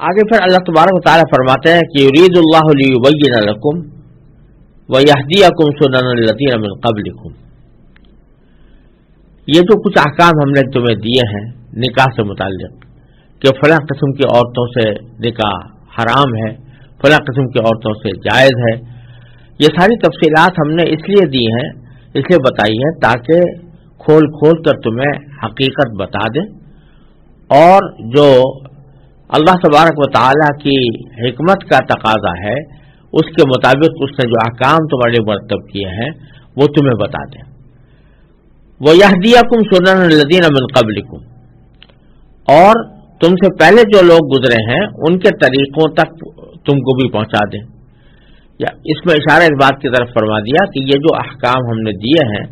آگے پھر اللہ تبارک و تعالیٰ فرماتے ہیں کہ یریداللہ لیبین لکم ویہدیکم سنن الذین من قبلکم. یہ جو کچھ احکام ہم نے تمہیں دیے ہیں نکاح سے متعلق کہ فلاں قسم کی عورتوں سے نکاح حرام ہے، فلاں قسم کی عورتوں سے جائز ہے، یہ ساری تفصیلات ہم نے اس لیے دی ہیں، اس لیے بتائی ہے تاکہ کھول کھول کر تمہیں حقیقت بتا دیں، اور جو اللہ تبارک و تعالیٰ کی حکمت کا تقاضا ہے اس کے مطابق اس نے جو احکام تمہارے لیے مرتب کیے ہیں وہ تمہیں بتا دیں. وَيَهْدِيَكُمْ سُنَنَ الَّذِينَ مِن قَبْلِكُمْ، اور تم سے پہلے جو لوگ گزرے ہیں ان کے طریقوں تک تم کو بھی پہنچا دیں. یا اس میں اشارہ اس بات کی طرف فرما دیا کہ یہ جو احکام ہم نے دیے ہیں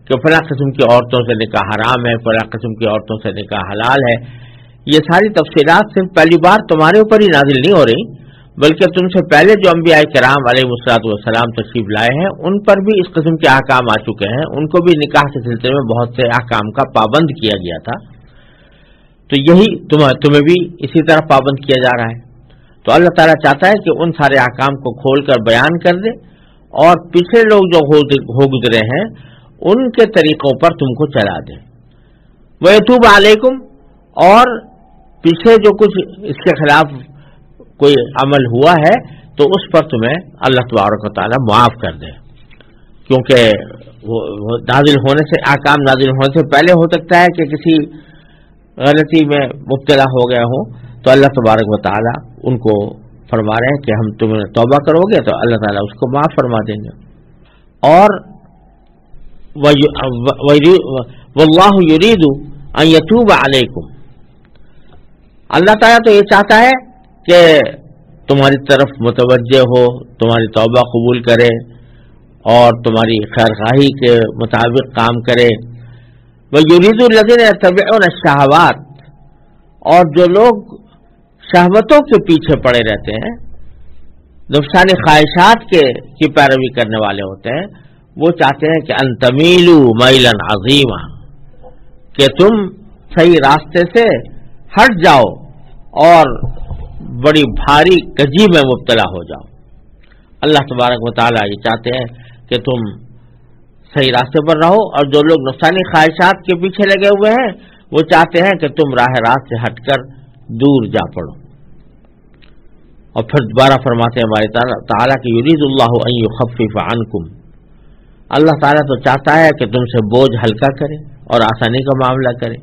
کہ فلاں قسم کی عورتوں سے نکاح حرام ہے، فلاں قسم کی عورتوں سے نکاح حلال ہے، یہ ساری تفصیلات صرف پہلی بار تمہارے اوپر ہی نازل نہیں ہو رہی، بلکہ تم سے پہلے جو انبیاء کرام علیہ السلام تشریف لائے ہیں ان پر بھی اس قسم کے احکام آ چکے ہیں، ان کو بھی نکاح کے سلسلے میں بہت سے احکام کا پابند کیا گیا تھا، تو یہی تمہیں بھی اسی طرح پابند کیا جا رہا ہے. تو اللہ تعالیٰ چاہتا ہے کہ ان سارے احکام کو کھول کر بیان کر دے، اور پچھلے لوگ جو ہو گزرے ہیں ان کے طریقوں پر تم کو چلا دے. وَيَتُوبَ عَلَيْكُمْ، اور پیچھے جو کچھ اس کے خلاف کوئی عمل ہوا ہے تو اس پر تمہیں اللہ تبارک و تعالیٰ معاف کر دے، کیونکہ وہ نازل ہونے سے احکام نازل ہونے سے پہلے ہو سکتا ہے کہ کسی غلطی میں مبتلا ہو گئے ہوں، تو اللہ تبارک و تعالیٰ ان کو فرما رہے ہیں کہ ہم تمہیں توبہ کرو گے تو اللہ تعالیٰ اس کو معاف فرما دیں گے. اور واللہ یرید ان یتوب علیکم، اللہ تعالیٰ تو یہ چاہتا ہے کہ تمہاری طرف متوجہ ہو، تمہاری توبہ قبول کرے اور تمہاری خیرخواہی کے مطابق کام کرے. وَيُرِيدُ الَّذِينَ يَتَّبِعُونَ الشَّهَوَاتِ، اور جو لوگ شہوتوں کے پیچھے پڑے رہتے ہیں، نفسانی خواہشات کی پیروی کرنے والے ہوتے ہیں، وہ چاہتے ہیں کہ ان تمیلوا میلا عظیما، کہ تم صحیح راستے سے ہٹ جاؤ اور بڑی بھاری کجی میں مبتلا ہو جاؤ. اللہ تبارک و تعالیٰ یہ چاہتے ہیں کہ تم صحیح راستے پر رہو، اور جو لوگ نفسانی خواہشات کے پیچھے لگے ہوئے ہیں وہ چاہتے ہیں کہ تم راہ راست سے ہٹ کر دور جا پڑو. اور پھر دوبارہ فرماتے ہیں ہمارے تعالیٰ کہ یرید اللہ ان یخفف عنکم، اللہ تعالیٰ تو چاہتا ہے کہ تم سے بوجھ ہلکا کرے اور آسانی کا معاملہ کرے.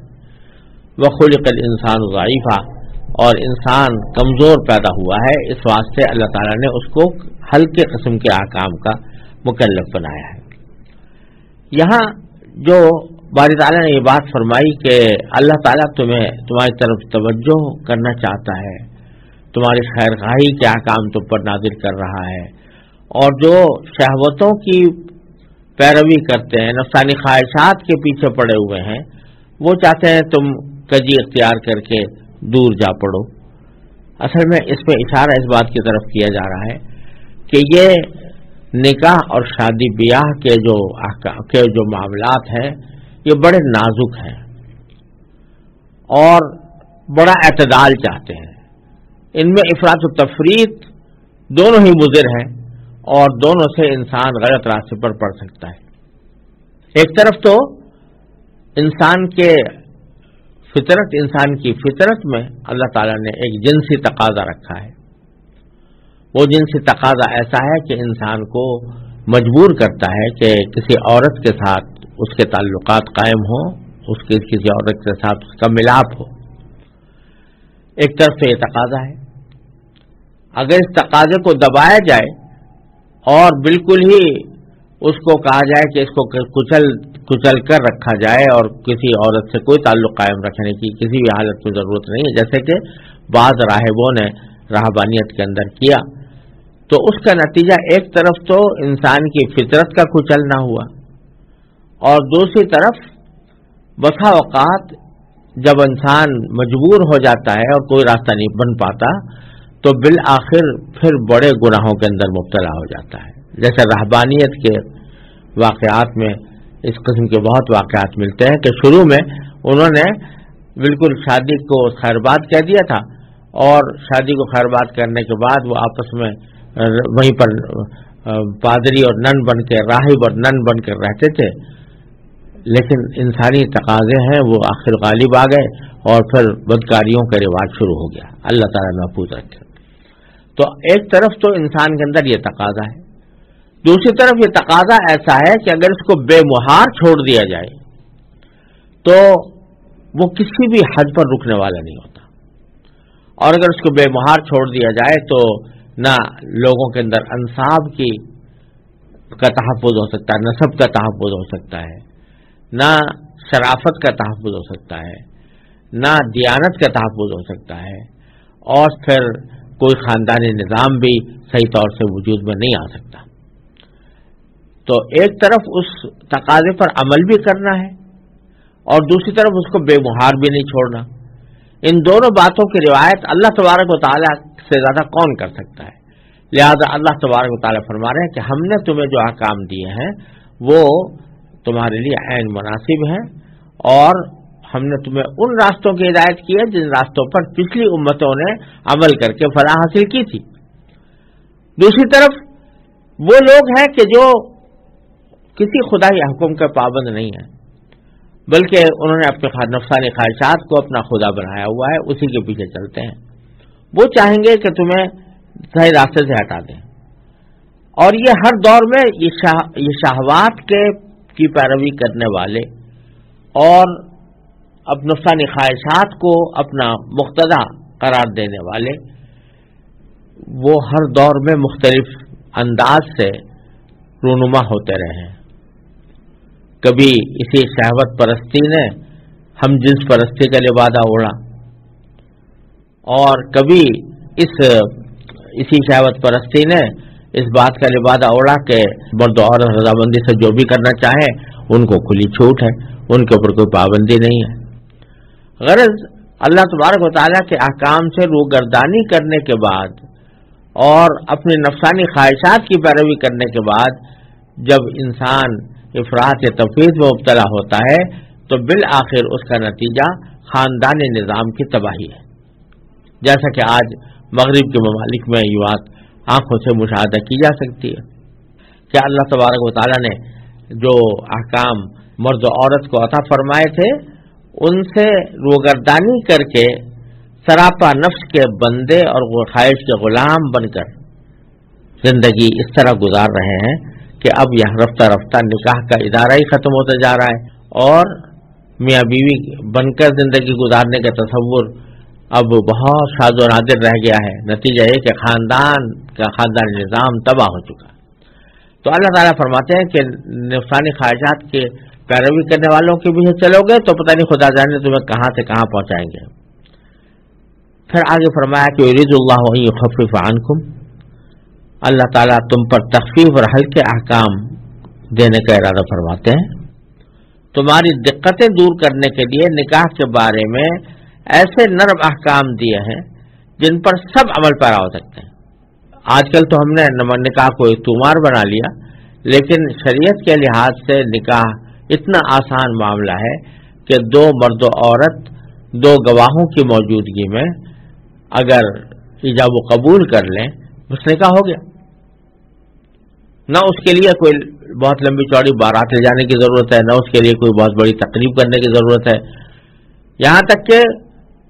وخلق الانسان ضعیفا، اور انسان کمزور پیدا ہوا ہے، اس واسطے اللہ تعالیٰ نے اس کو ہلکے قسم کے احکام کا مکلف بنایا ہے. یہاں جو باری تعالیٰ نے یہ بات فرمائی کہ اللہ تعالیٰ تمہاری طرف توجہ کرنا چاہتا ہے، تمہاری خیرخواہی کے احکام تم پر نازل کر رہا ہے، اور جو شہوتوں کی پیروی کرتے ہیں، نفسانی خواہشات کے پیچھے پڑے ہوئے ہیں، وہ چاہتے ہیں تم کجی اختیار کر کے دور جا پڑو. اصل میں اس میں اشارہ اس بات کی طرف کیا جا رہا ہے کہ یہ نکاح اور شادی بیاہ کے جو معاملات ہیں یہ بڑے نازک ہیں اور بڑا اعتدال چاہتے ہیں. ان میں افراط و تفریط دونوں ہی مضر ہیں، اور دونوں سے انسان غلط راستے پر پڑ سکتا ہے. ایک طرف تو انسان کی فطرت میں اللہ تعالیٰ نے ایک جنسی تقاضا رکھا ہے. وہ جنسی تقاضا ایسا ہے کہ انسان کو مجبور کرتا ہے کہ کسی عورت کے ساتھ اس کے تعلقات قائم ہوں، کسی عورت کے ساتھ اس کا ملاپ ہو. ایک طرف سے یہ تقاضا ہے. اگر اس تقاضے کو دبایا جائے اور بالکل ہی اس کو کہا جائے کہ اس کو کچل کر رکھا جائے اور کسی عورت سے کوئی تعلق قائم رکھنے کی کسی بھی حالت میں ضرورت نہیں ہے، جیسے کہ بعض راہبوں نے راہبانیت کے اندر کیا، تو اس کا نتیجہ ایک طرف تو انسان کی فطرت کا کچلنا ہوا، اور دوسری طرف بسا اوقات جب انسان مجبور ہو جاتا ہے اور کوئی راستہ نہیں بن پاتا تو بالآخر پھر بڑے گناہوں کے اندر مبتلا ہو جاتا ہے. جیسے رہبانیت کے واقعات میں اس قسم کے بہت واقعات ملتے ہیں کہ شروع میں انہوں نے بالکل شادی کو خیرباد کہہ دیا تھا اور شادی کو خیر بات کرنے کے بعد وہ آپس میں وہیں پر پادری اور نن بن کے، راہب اور نن بن کر رہتے تھے، لیکن انسانی تقاضے ہیں وہ آخر غالب آ گئے اور پھر بدکاریوں کا رواج شروع ہو گیا۔ اللہ تعالیٰ محفوظ رکھے۔ تو ایک طرف تو انسان کے اندر یہ تقاضا ہے، دوسری طرف یہ تقاضا ایسا ہے کہ اگر اس کو بے مہار چھوڑ دیا جائے تو وہ کسی بھی حد پر رکنے والا نہیں ہوتا، اور اگر اس کو بے مہار چھوڑ دیا جائے تو نہ لوگوں کے اندر انساب کا تحفظ ہو سکتا ہے، نسب کا تحفظ ہو سکتا ہے، نہ شرافت کا تحفظ ہو سکتا ہے، نہ دیانت کا تحفظ ہو سکتا ہے، اور پھر کوئی خاندانی نظام بھی صحیح طور سے وجود میں نہیں آ سکتا۔ تو ایک طرف اس تقاضے پر عمل بھی کرنا ہے اور دوسری طرف اس کو بے مہار بھی نہیں چھوڑنا۔ ان دونوں باتوں کی روایت اللہ تبارک و تعالیٰ سے زیادہ کون کر سکتا ہے؟ لہذا اللہ تبارک و تعالیٰ فرما رہے ہیں کہ ہم نے تمہیں جو احکام دیے ہیں وہ تمہارے لیے عین مناسب ہیں، اور ہم نے تمہیں ان راستوں کی ہدایت کی ہے جن راستوں پر پچھلی امتوں نے عمل کر کے فلاح حاصل کی تھی۔ دوسری طرف وہ لوگ ہیں کہ جو کسی خدائی حکم کا پابند نہیں ہیں، بلکہ انہوں نے اپنے نفسانی خواہشات کو اپنا خدا بنایا ہوا ہے، اسی کے پیچھے چلتے ہیں۔ وہ چاہیں گے کہ تمہیں صحیح راستے سے ہٹا دیں، اور یہ ہر دور میں یہ شہوات کی پیروی کرنے والے اور اب نفسانی خواہشات کو اپنا مقتدا قرار دینے والے، وہ ہر دور میں مختلف انداز سے رونما ہوتے رہے ہیں۔ کبھی اسی شہوت پرستی نے ہم جنس پرستی کا لبادہ اوڑھا، اور کبھی اسی شہوت پرستی نے اس بات کا لبادہ اوڑھا کہ مرد و عورت رضامندی سے جو بھی کرنا چاہیں ان کو کھلی چھوٹ ہے، ان کے اوپر کوئی پابندی نہیں ہے۔ غرض اللہ تبارک و تعالیٰ کے احکام سے روگردانی کرنے کے بعد اور اپنی نفسانی خواہشات کی پیروی کرنے کے بعد جب انسان افراط یا تفریط میں مبتلا ہوتا ہے تو بالآخر اس کا نتیجہ خاندانی نظام کی تباہی ہے، جیسا کہ آج مغرب کے ممالک میں یہ بات آنکھوں سے مشاہدہ کی جا سکتی ہے کہ اللہ تبارک و تعالیٰ نے جو احکام مرد و عورت کو عطا فرمائے تھے ان سے روگردانی کر کے سراپا نفس کے بندے اور خواہش کے غلام بن کر زندگی اس طرح گزار رہے ہیں کہ اب یہاں رفتہ رفتہ نکاح کا ادارہ ہی ختم ہوتا جا رہا ہے، اور میاں بیوی بن کر زندگی گزارنے کا تصور اب بہت شاذ و نادر رہ گیا ہے۔ نتیجہ یہ کہ خاندانی نظام تباہ ہو چکا۔ تو اللہ تعالیٰ فرماتے ہیں کہ نفسانی خواہشات کے پیروی کرنے والوں کے پیچھے چلو گے تو پتہ نہیں خدا جانے تمہیں کہاں سے کہاں پہنچائیں گے۔ پھر آگے فرمایا کہ یرید اللہ ان یخفف عنکم، اللہ تعالیٰ تم پر تخفیف اور ہلکے احکام دینے کا ارادہ فرماتے ہیں، تمہاری دقتیں دور کرنے کے لیے نکاح کے بارے میں ایسے نرم احکام دیے ہیں جن پر سب عمل پیرا ہو سکتے ہیں۔ آج کل تو ہم نے نکاح کو تومار بنا لیا، لیکن شریعت کے لحاظ سے نکاح اتنا آسان معاملہ ہے کہ دو مرد و عورت دو گواہوں کی موجودگی میں اگر ایجاب و قبول کر لیں بس نکاح ہو گیا۔ نہ اس کے لیے کوئی بہت لمبی چوڑی بارات لے جانے کی ضرورت ہے، نہ اس کے لیے کوئی بہت بڑی تقریب کرنے کی ضرورت ہے، یہاں تک کہ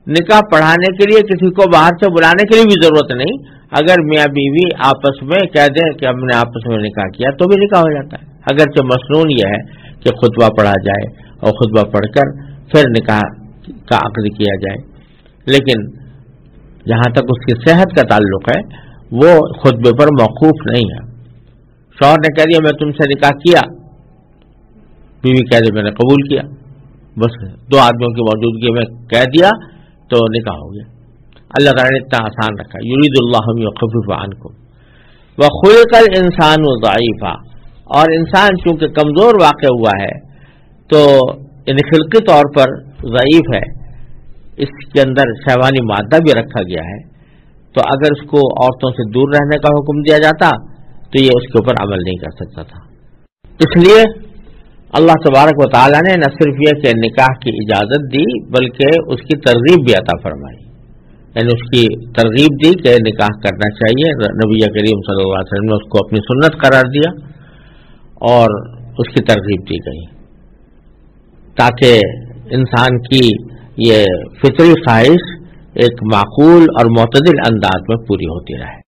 نکاح پڑھانے کے لیے کسی کو باہر سے بلانے کے لیے بھی ضرورت نہیں۔ اگر میاں بیوی آپس میں کہہ دیں کہ ہم نے آپس میں نکاح کیا تو بھی نکاح ہو جاتا ہے، اگرچہ مسنون یہ ہے کہ خطبہ پڑھا جائے اور خطبہ پڑھ کر پھر نکاح کا عقد کیا جائے، لیکن جہاں تک اس کی صحت کا تعلق ہے وہ خطبے پر موقوف نہیں ہے۔ شوہر نے کہہ دیا میں تم سے نکاح کیا، بیوی کہہ دی میں نے قبول کیا، بس دو آدمیوں کی موجودگی میں کہہ دیا تو نکاح ہو گیا۔ اللہ تعالیٰ نے اتنا آسان رکھا، یرید اللہ یخفف عنکم وخلق الانسان ضعیفا، اور انسان چونکہ کمزور واقع ہوا ہے تو خلقی طور پر ضعیف ہے، اس کے اندر شیوانی مادہ بھی رکھا گیا ہے، تو اگر اس کو عورتوں سے دور رہنے کا حکم دیا جاتا تو یہ اس کے اوپر عمل نہیں کر سکتا تھا۔ اس لیے اللہ تبارک و تعالیٰ نے نہ صرف یہ کہ نکاح کی اجازت دی بلکہ اس کی ترغیب بھی عطا فرمائی، یعنی اس کی ترغیب دی کہ نکاح کرنا چاہیے. نبی کریم صلی اللہ علیہ وسلم نے اس کو اپنی سنت قرار دیا اور اس کی ترغیب دی گئی تاکہ انسان کی یہ فطری خواہش ایک معقول اور معتدل انداز میں پوری ہوتی رہے.